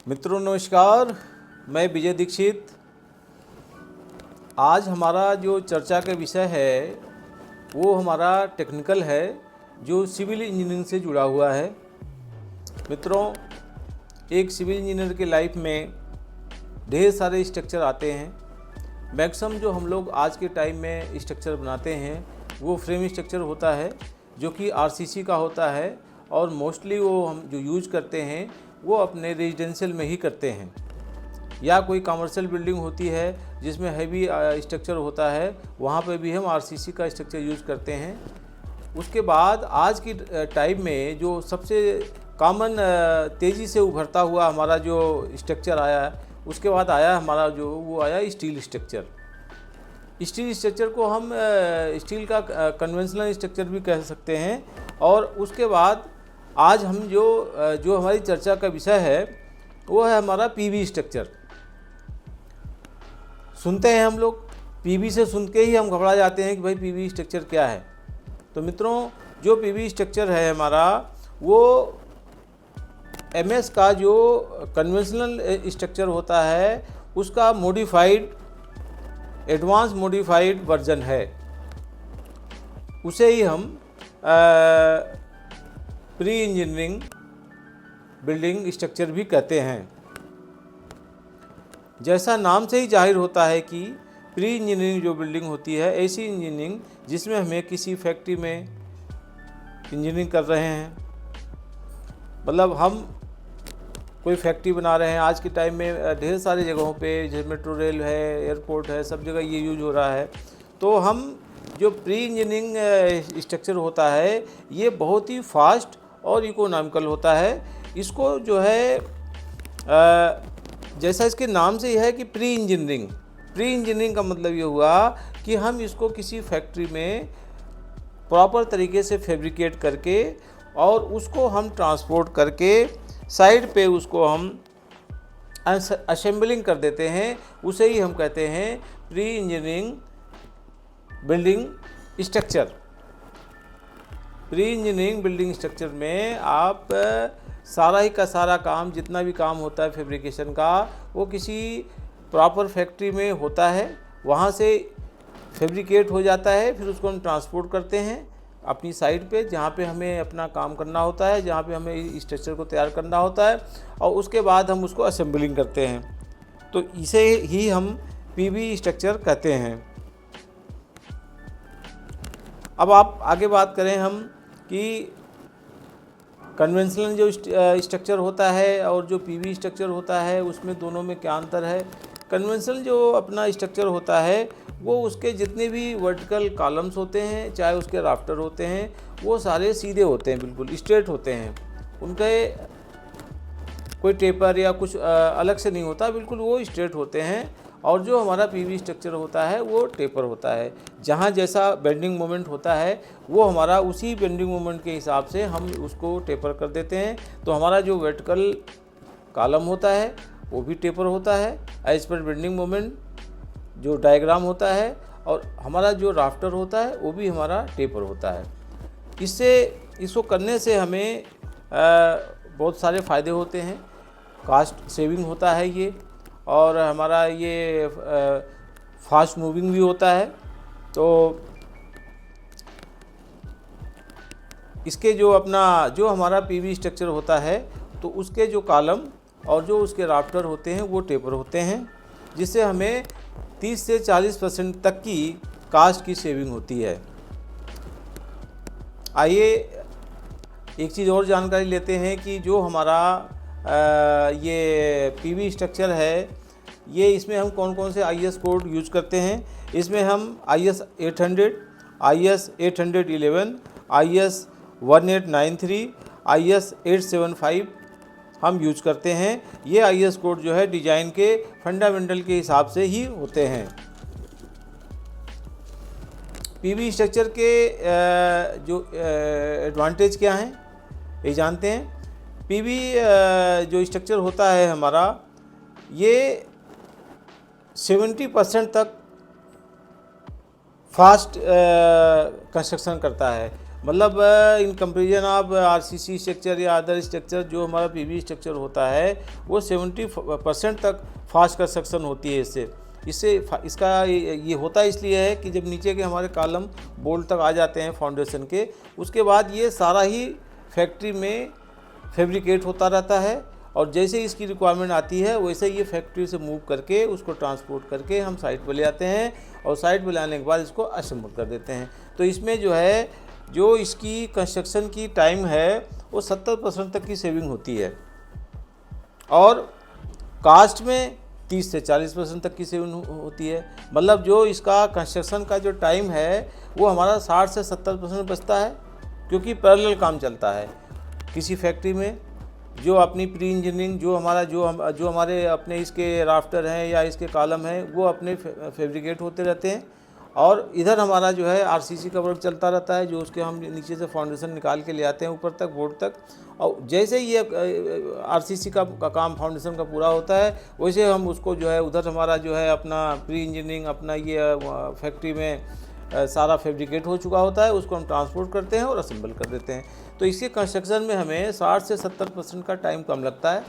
मित्रों नमस्कार, मैं विजय दीक्षित। आज हमारा जो चर्चा का विषय है वो हमारा टेक्निकल है जो सिविल इंजीनियरिंग से जुड़ा हुआ है। मित्रों, एक सिविल इंजीनियर के लाइफ में ढेर सारे स्ट्रक्चर आते हैं। मैक्सिमम जो हम लोग आज के टाइम में स्ट्रक्चर बनाते हैं वो फ्रेम स्ट्रक्चर होता है जो कि आरसीसी का होता है, और मोस्टली वो हम जो यूज़ करते हैं वो अपने रेजिडेंशियल में ही करते हैं, या कोई कमर्शियल बिल्डिंग होती है जिसमें हैवी स्ट्रक्चर होता है, वहाँ पे भी हम आरसीसी का स्ट्रक्चर यूज़ करते हैं। उसके बाद आज की टाइम में जो सबसे कॉमन तेज़ी से उभरता हुआ हमारा जो स्ट्रक्चर आया है, उसके बाद आया हमारा जो वो आया स्टील स्ट्रक्चर। स्टील स्ट्रक्चर को हम स्टील का कन्वेंशनल स्ट्रक्चर भी कह सकते हैं। और उसके बाद आज हम जो हमारी चर्चा का विषय है वो है हमारा पीवी स्ट्रक्चर। सुनते हैं हम लोग, पीवी से सुन के ही हम घबरा जाते हैं कि भाई पीवी स्ट्रक्चर क्या है। तो मित्रों, जो पीवी स्ट्रक्चर है हमारा वो एमएस का जो कन्वेंशनल स्ट्रक्चर होता है उसका मॉडिफाइड, एडवांस मॉडिफाइड वर्जन है। उसे ही हम प्री इंजीनियरिंग बिल्डिंग स्ट्रक्चर भी कहते हैं। जैसा नाम से ही जाहिर होता है कि प्री इंजीनियरिंग जो बिल्डिंग होती है, ऐसी इंजीनियरिंग जिसमें हमें किसी फैक्ट्री में इंजीनियरिंग कर रहे हैं, मतलब हम कोई फैक्ट्री बना रहे हैं। आज के टाइम में ढेर सारी जगहों पे जैसे मेट्रो रेल है, एयरपोर्ट है, सब जगह ये यूज हो रहा है। तो हम जो प्री इंजीनियरिंग स्ट्रक्चर होता है ये बहुत ही फास्ट और इकोनॉमिकल होता है। इसको जो है जैसा इसके नाम से यह है कि प्री इंजीनियरिंग का मतलब ये हुआ कि हम इसको किसी फैक्ट्री में प्रॉपर तरीके से फैब्रिकेट करके और उसको हम ट्रांसपोर्ट करके साइड पे उसको हम असेंबलिंग कर देते हैं। उसे ही हम कहते हैं pre engineering building structure. Pre engineering building structure में आप सारा ही का सारा काम, जितना भी काम होता है फैब्रिकेशन का, वो किसी प्रॉपर फैक्ट्री में होता है, वहाँ से फैब्रिकेट हो जाता है। फिर उसको हम ट्रांसपोर्ट करते हैं अपनी साइट पे, जहाँ पे हमें अपना काम करना होता है, जहाँ पे हमें स्ट्रक्चर को तैयार करना होता है, और उसके बाद हम उसको असेंबलिंग करते हैं। तो इसे ही हम पीवी स्ट्रक्चर कहते हैं। अब आप आगे बात करें हम कि कन्वेंशनल जो स्ट्रक्चर होता है और जो पीवी स्ट्रक्चर होता है उसमें दोनों में क्या अंतर है। कन्वेंशनल जो अपना स्ट्रक्चर होता है वो उसके जितने भी वर्टिकल कॉलम्स होते हैं, चाहे उसके राफ्टर होते हैं, वो सारे सीधे होते हैं, बिल्कुल स्ट्रेट होते हैं। उनके कोई टेपर या कुछ अलग से नहीं होता, बिल्कुल वो स्ट्रेट होते हैं। और जो हमारा पीवी स्ट्रक्चर होता है वो टेपर होता है। जहाँ जैसा बेंडिंग मोमेंट होता है वो हमारा उसी बेंडिंग मोमेंट के हिसाब से हम उसको टेपर कर देते हैं। तो हमारा जो वर्टिकल कॉलम होता है वो भी टेपर होता है एज पर बेंडिंग मोमेंट जो डायग्राम होता है, और हमारा जो राफ्टर होता है वो भी हमारा टेपर होता है। इसको करने से हमें बहुत सारे फ़ायदे होते हैं। कास्ट सेविंग होता है ये, और हमारा ये फास्ट मूविंग भी होता है। तो इसके जो हमारा पीवी स्ट्रक्चर होता है तो उसके जो कॉलम और जो उसके राफ्टर होते हैं वो टेपर होते हैं, जिससे हमें 30 से 40% तक की कास्ट की सेविंग होती है। आइए एक चीज़ और जानकारी लेते हैं कि जो हमारा ये पीवी स्ट्रक्चर है, ये इसमें हम कौन कौन से आईएस कोड यूज़ करते हैं। इसमें हम IS 800, IS 811, IS 1893, IS 875 हम यूज करते हैं। ये IS कोड जो है डिज़ाइन के फंडामेंटल के हिसाब से ही होते हैं। पीवी स्ट्रक्चर के जो एडवांटेज क्या हैं ये जानते हैं। पीवी जो स्ट्रक्चर होता है हमारा, ये 70% तक फास्ट कंस्ट्रक्शन करता है। मतलब in comparison of RCC structure या अदर स्ट्रक्चर, जो हमारा पीवी स्ट्रक्चर होता है वो 70% तक फास्ट कंस्ट्रक्शन होती है इससे इसका ये होता इसलिए है कि जब नीचे के हमारे कॉलम बोल्ट तक आ जाते हैं फाउंडेशन के, उसके बाद ये सारा ही फैक्ट्री में फैब्रिकेट होता रहता है, और जैसे इसकी रिक्वायरमेंट आती है वैसे ये फैक्ट्री से मूव करके उसको ट्रांसपोर्ट करके हम साइट पर ले आते हैं, और साइट पर लाने के बाद इसको असेंबल कर देते हैं। तो इसमें जो इसकी कंस्ट्रक्शन की टाइम है वो 70% तक की सेविंग होती है, और कास्ट में 30 से 40% तक की सेविंग होती है। मतलब जो इसका कंस्ट्रक्शन का जो टाइम है वो हमारा 60 से 70% बचता है, क्योंकि पैरेलल काम चलता है। किसी फैक्ट्री में जो अपनी प्री इंजीनियरिंग जो हमारे अपने इसके राफ्टर हैं या इसके कॉलम हैं वो अपने फैब्रिकेट होते रहते हैं, और इधर हमारा जो है आरसीसी का वर्क चलता रहता है, जो उसके हम नीचे से फाउंडेशन निकाल के ले आते हैं ऊपर तक बोर्ड तक। और जैसे ही ये आरसीसी का काम फाउंडेशन का पूरा होता है वैसे हम उसको जो है उधर हमारा जो है अपना प्री इंजीनियरिंग अपना ये फैक्ट्री में सारा फैब्रिकेट हो चुका होता है, उसको हम ट्रांसपोर्ट करते हैं और असेंबल कर देते हैं। तो इसके कंस्ट्रक्शन में हमें 60 से 70% का टाइम कम लगता है।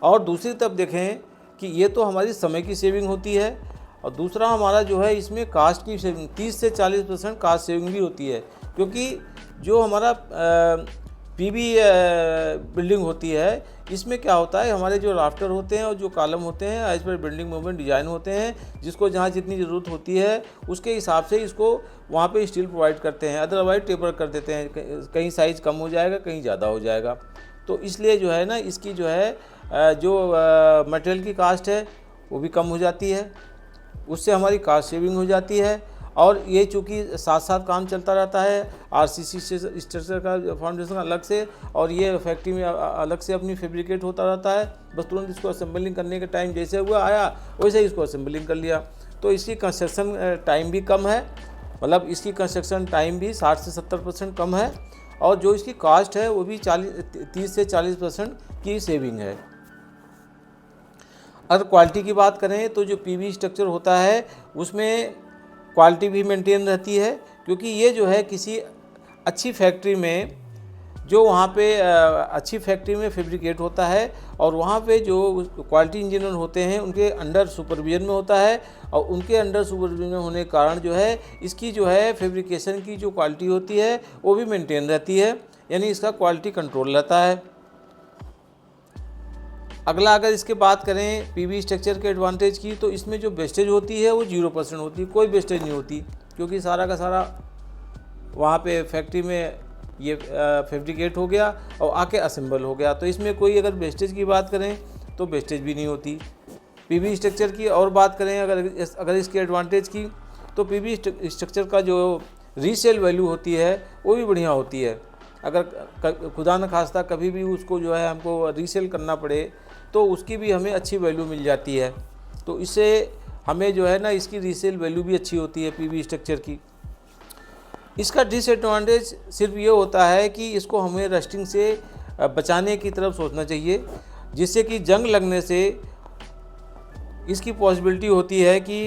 और दूसरी तरफ देखें कि ये तो हमारी समय की सेविंग होती है, और दूसरा हमारा जो है इसमें कास्ट की सेविंग 30 से 40% कास्ट सेविंग भी होती है, क्योंकि जो हमारा पीवी बिल्डिंग होती है इसमें क्या होता है, हमारे जो राफ्टर होते हैं और जो कॉलम होते हैं as per building movement design होते हैं, जिसको जहाँ जितनी ज़रूरत होती है उसके हिसाब से इसको वहाँ पे स्टील प्रोवाइड करते हैं, अदरवाइज टेपर कर देते हैं, कहीं साइज़ कम हो जाएगा कहीं ज़्यादा हो जाएगा। तो इसलिए जो है ना इसकी जो है जो मटेरियल की कास्ट है वो भी कम हो जाती है, उससे हमारी कास्ट सेविंग हो जाती है। और ये चूँकि साथ साथ काम चलता रहता है, आरसीसी स्ट्रक्चर का फाउंडेशन अलग से और ये फैक्ट्री में अलग से अपनी फैब्रिकेट होता रहता है, बस तुरंत इसको असेंबलिंग करने के टाइम जैसे हुआ आया वैसे ही इसको असेंबलिंग कर लिया। तो इसकी कंस्ट्रक्शन टाइम भी कम है, मतलब इसकी कंस्ट्रक्शन टाइम भी 60 से 70% कम है, और जो इसकी कास्ट है वो भी 30 से 40% की सेविंग है। अगर क्वालिटी की बात करें तो जो पीवी स्ट्रक्चर होता है उसमें क्वालिटी भी मेंटेन रहती है, क्योंकि ये जो है किसी अच्छी फैक्ट्री में जो वहाँ पे अच्छी फैक्ट्री में फैब्रिकेट होता है, और वहाँ पे जो क्वालिटी इंजीनियर होते हैं उनके अंडर सुपरविजन में होता है, और उनके अंडर सुपरविजन होने के कारण जो है इसकी जो है फैब्रिकेशन की जो क्वालिटी होती है वो भी मेंटेन रहती है, यानी इसका क्वालिटी कंट्रोल रहता है। अगला अगर इसके बात करें पीवी स्ट्रक्चर के एडवांटेज की, तो इसमें जो वेस्टेज होती है वो 0% होती है, कोई वेस्टेज नहीं होती, क्योंकि सारा का सारा वहाँ पे फैक्ट्री में ये फैब्रिकेट हो गया और आके असेंबल हो गया। तो इसमें कोई अगर वेस्टेज की बात करें तो वेस्टेज भी नहीं होती। पीवी स्ट्रक्चर की और बात करें अगर इसके एडवांटेज की, तो पीवी स्ट्रक्चर का जो रीसेल वैल्यू होती है वो भी बढ़िया होती है। अगर खुदा न खास्ता कभी भी उसको जो है हमको रीसेल करना पड़े तो उसकी भी हमें अच्छी वैल्यू मिल जाती है। तो इससे हमें जो है ना इसकी रीसेल वैल्यू भी अच्छी होती है पीवी स्ट्रक्चर की। इसका डिसएडवांटेज सिर्फ ये होता है कि इसको हमें रस्टिंग से बचाने की तरफ सोचना चाहिए, जिससे कि जंग लगने से इसकी पॉसिबिलिटी होती है कि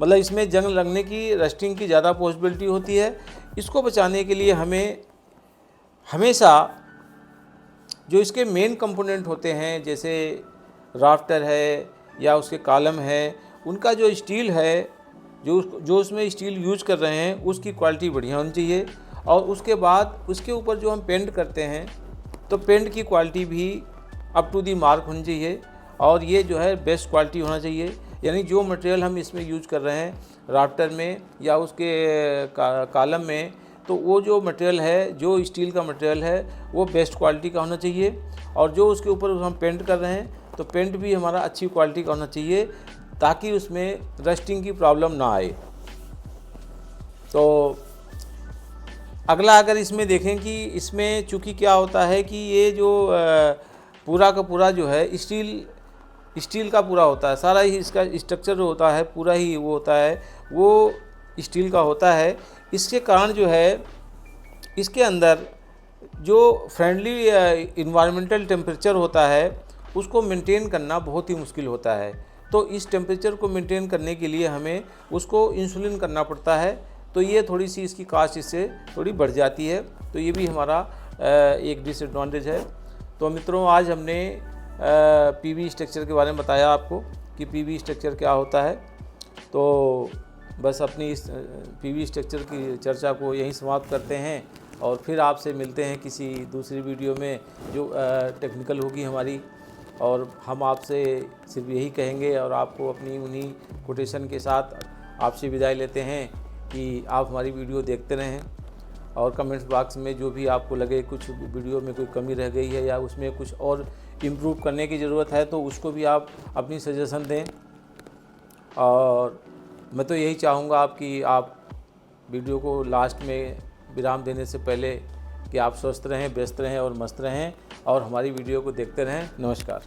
मतलब इसमें जंग लगने की रस्टिंग की ज़्यादा पॉसिबिलिटी होती है। इसको बचाने के लिए हमें हमेशा जो इसके मेन कंपोनेंट होते हैं जैसे राफ्टर है या उसके कॉलम है, उनका जो स्टील है जो उसमें स्टील यूज कर रहे हैं उसकी क्वालिटी बढ़िया होनी चाहिए, और उसके बाद उसके ऊपर जो हम पेंट करते हैं तो पेंट की क्वालिटी भी अप टू दी मार्क होनी चाहिए, और ये जो है बेस्ट क्वालिटी होना चाहिए। यानी जो मटेरियल हम इसमें यूज कर रहे हैं राफ्टर में या उसके कॉलम में, तो वो जो मटेरियल है जो स्टील का मटेरियल है वो बेस्ट क्वालिटी का होना चाहिए, और जो उसके ऊपर हम पेंट कर रहे हैं तो पेंट भी हमारा अच्छी क्वालिटी का होना चाहिए, ताकि उसमें रस्टिंग की प्रॉब्लम ना आए। तो अगला अगर इसमें देखें कि इसमें चूँकि क्या होता है कि ये जो पूरा का पूरा जो है स्टील का पूरा होता है, सारा ही इसका स्ट्रक्चर जो होता है पूरा ही वो होता है वो स्टील का होता है। इसके कारण जो है इसके अंदर जो फ्रेंडली इन्वायरमेंटल टेम्परेचर होता है उसको मेंटेन करना बहुत ही मुश्किल होता है। तो इस टेम्परेचर को मेंटेन करने के लिए हमें उसको इंसुलिन करना पड़ता है, तो ये थोड़ी सी इसकी कास्ट इससे थोड़ी बढ़ जाती है, तो ये भी हमारा एक डिसएडवांटेज है। तो मित्रों, आज हमने पीवी स्ट्रक्चर के बारे में बताया आपको कि पीवी स्ट्रक्चर क्या होता है। तो बस अपनी इस पीवी स्ट्रक्चर की चर्चा को यहीं समाप्त करते हैं और फिर आपसे मिलते हैं किसी दूसरी वीडियो में जो टेक्निकल होगी हमारी, और हम आपसे सिर्फ यही कहेंगे और आपको अपनी उन्हीं कोटेशन के साथ आपसे विदाई लेते हैं कि आप हमारी वीडियो देखते रहें और कमेंट्स बॉक्स में जो भी आपको लगे कुछ वीडियो में कोई कमी रह गई है या उसमें कुछ और इम्प्रूव करने की ज़रूरत है तो उसको भी आप अपनी सजेशन दें। और मैं तो यही चाहूँगा आप वीडियो को लास्ट में विराम देने से पहले कि आप स्वस्थ रहें, व्यस्त रहें और मस्त रहें और हमारी वीडियो को देखते रहें। नमस्कार।